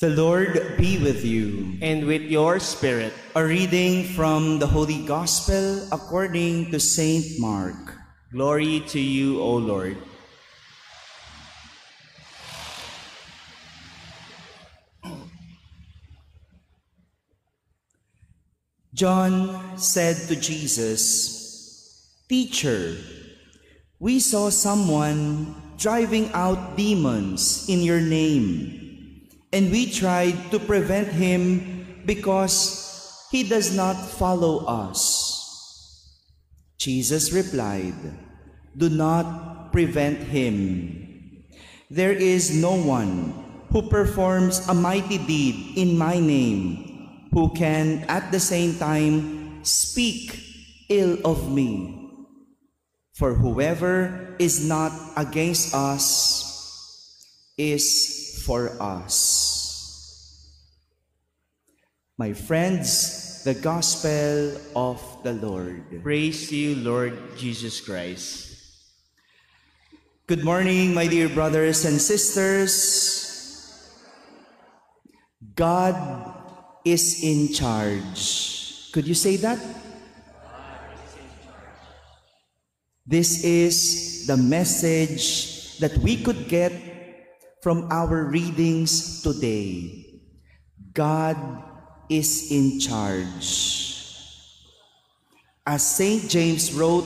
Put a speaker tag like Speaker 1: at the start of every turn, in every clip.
Speaker 1: The Lord be with you.
Speaker 2: And with your spirit.
Speaker 1: A reading from the Holy Gospel according to Saint Mark.
Speaker 2: Glory to you, O Lord.
Speaker 1: John said to Jesus, "Teacher, we saw someone driving out demons in your name, and we tried to prevent him because he does not follow us." Jesus replied, "Do not prevent him. There is no one who performs a mighty deed in my name who can at the same time speak ill of me. For whoever is not against us is for us." My friends, the Gospel of the Lord.
Speaker 2: Praise to you, Lord Jesus Christ.
Speaker 1: Good morning, my dear brothers and sisters. God is in charge. Could you say that? This is the message that we could get from our readings today. God is in charge. As St. James wrote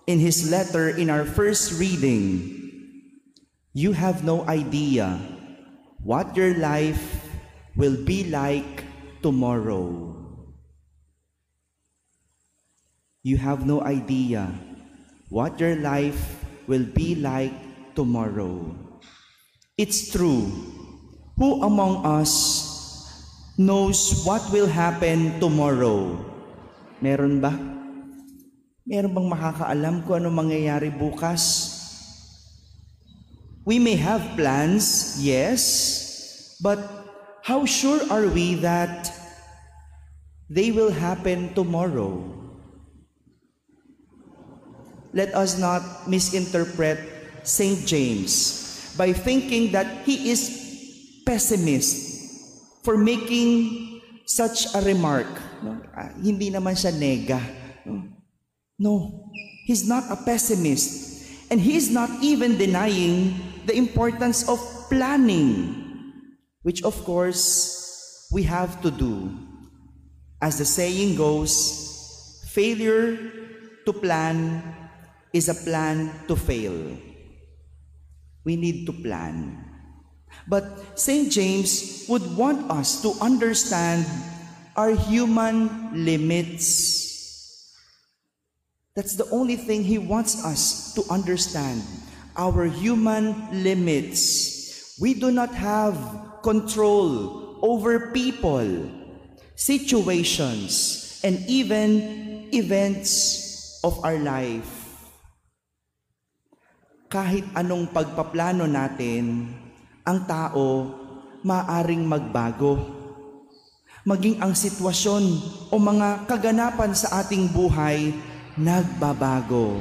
Speaker 1: in his letter in our first reading, you have no idea what your life will be like tomorrow. You have no idea what your life will be like tomorrow. It's true. Who among us knows what will happen tomorrow? Meron ba? Meron bang makakaalam kung ano mangyayari bukas? We may have plans, yes, but how sure are we that they will happen tomorrow? Let us not misinterpret St. James by thinking that he is pessimist for making such a remark. Hindi naman siya nega. No, he's not a pessimist. And he's not even denying the importance of planning, which of course we have to do. As the saying goes, failure to plan is a plan to fail. We need to plan. But St. James would want us to understand our human limits. That's the only thing he wants us to understand, our human limits. We do not have control over people, situations, and even events of our life. Kahit anong pagpaplano natin, ang tao maaring magbago. Maging ang sitwasyon o mga kaganapan sa ating buhay, nagbabago.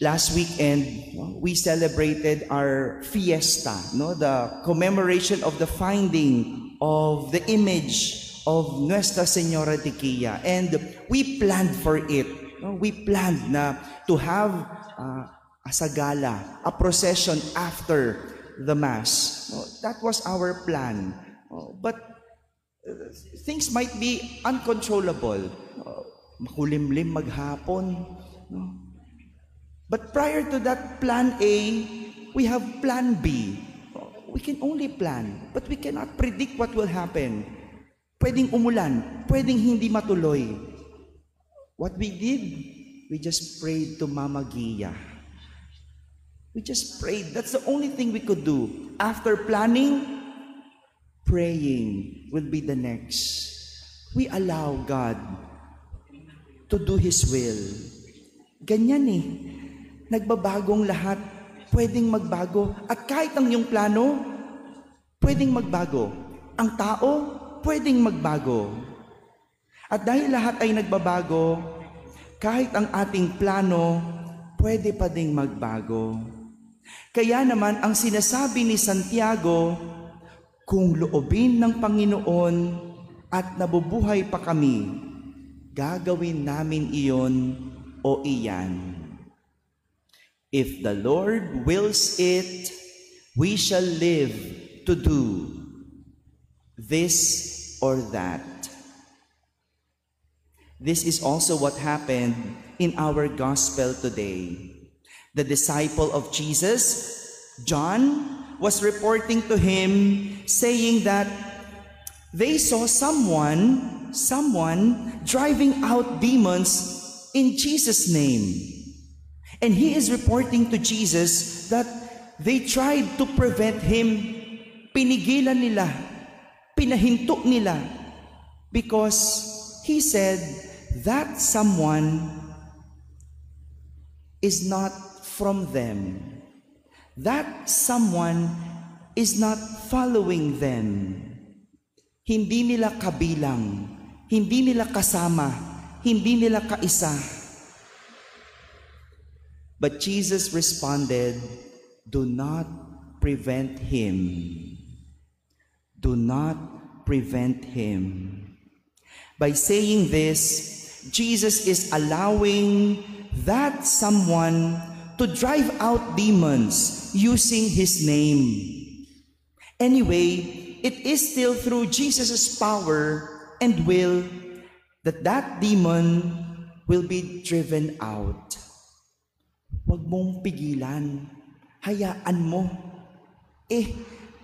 Speaker 1: Last weekend, we celebrated our fiesta, the commemoration of the finding of the image of Nuestra Señora de Quilla. And we planned for it. We planned to have a sagala, a procession after the Mass. That was our plan. But things might be uncontrollable. Makulimlim maghapon. But prior to that plan A, we have plan B. We can only plan, but we cannot predict what will happen. Pwedeng umulan, pwedeng hindi matuloy. What we did, we just prayed to Mama Gia. We just prayed. That's the only thing we could do. After planning, praying will be the next. We allow God to do His will. Ganyan eh. Nagbabagong lahat. Pwedeng magbago. At kahit ang iyong plano, pwedeng magbago. Ang tao, pwedeng magbago. At dahil lahat ay nagbabago, kahit ang ating plano, pwede pa ding magbago. Kaya naman ang sinasabi ni Santiago, kung loobin ng Panginoon at nabubuhay pa kami, gagawin namin iyon o iyan. If the Lord wills it, we shall live to do this or that. This is also what happened in our gospel today. The disciple of Jesus, John, was reporting to him, saying that they saw someone driving out demons in Jesus' name. And he is reporting to Jesus that they tried to prevent him. Pinigilan nila, pinahinto nila, because he said that someone is not from them. That someone is not following them. Hindi nila kabilang, hindi nila kasama, hindi nila kaisa. But Jesus responded, do not prevent him. Do not prevent him. By saying this, Jesus is allowing that someone to drive out demons using his name. Anyway, it is still through Jesus' power and will that demon will be driven out. Huwag mong pigilan. Hayaan mo.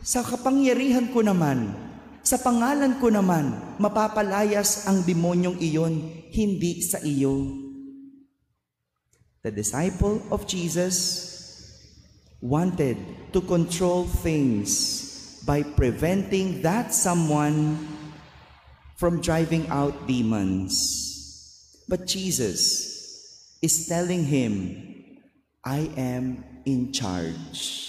Speaker 1: Sa kapangyarihan ko naman, sa pangalan ko naman, mapapalayas ang demonyong iyon, hindi sa iyo. The disciple of Jesus wanted to control things by preventing that someone from driving out demons. But Jesus is telling him, I am in charge.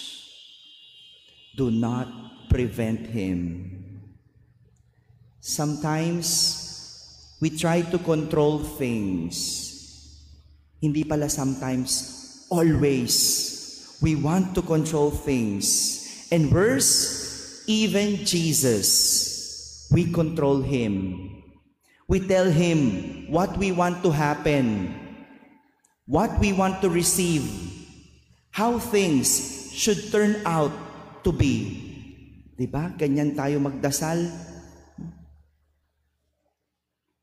Speaker 1: Do not prevent him. Sometimes, we try to control things. Hindi pala sometimes, always, we want to control things. And worse, even Jesus, we control him. We tell him what we want to happen, what we want to receive, how things should turn out to be. Diba? Ganyan tayo magdasal.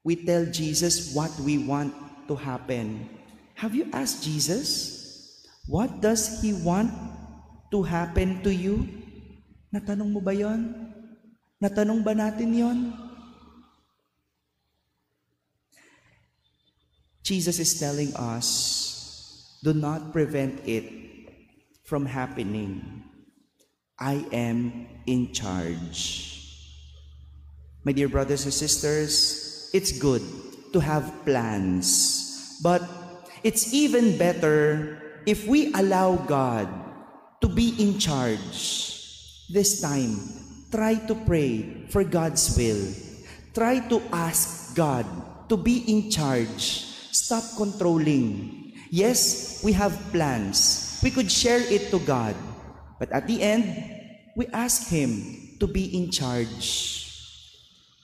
Speaker 1: We tell Jesus what we want to happen. Have you asked Jesus, what does He want to happen to you? Natanong mo ba yon? Natanong ba natin yon? Jesus is telling us, do not prevent it from happening. I am in charge. My dear brothers and sisters, it's good to have plans, but it's even better if we allow God to be in charge. This time, try to pray for God's will. Try to ask God to be in charge. Stop controlling. Yes, we have plans. We could share it to God. But at the end, we ask Him to be in charge.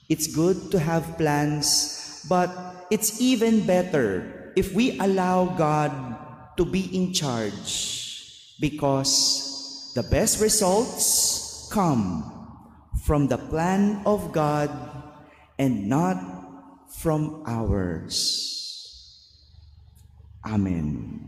Speaker 1: It's good to have plans, but it's even better if we allow God to be in charge, because the best results come from the plan of God and not from ours. Amen.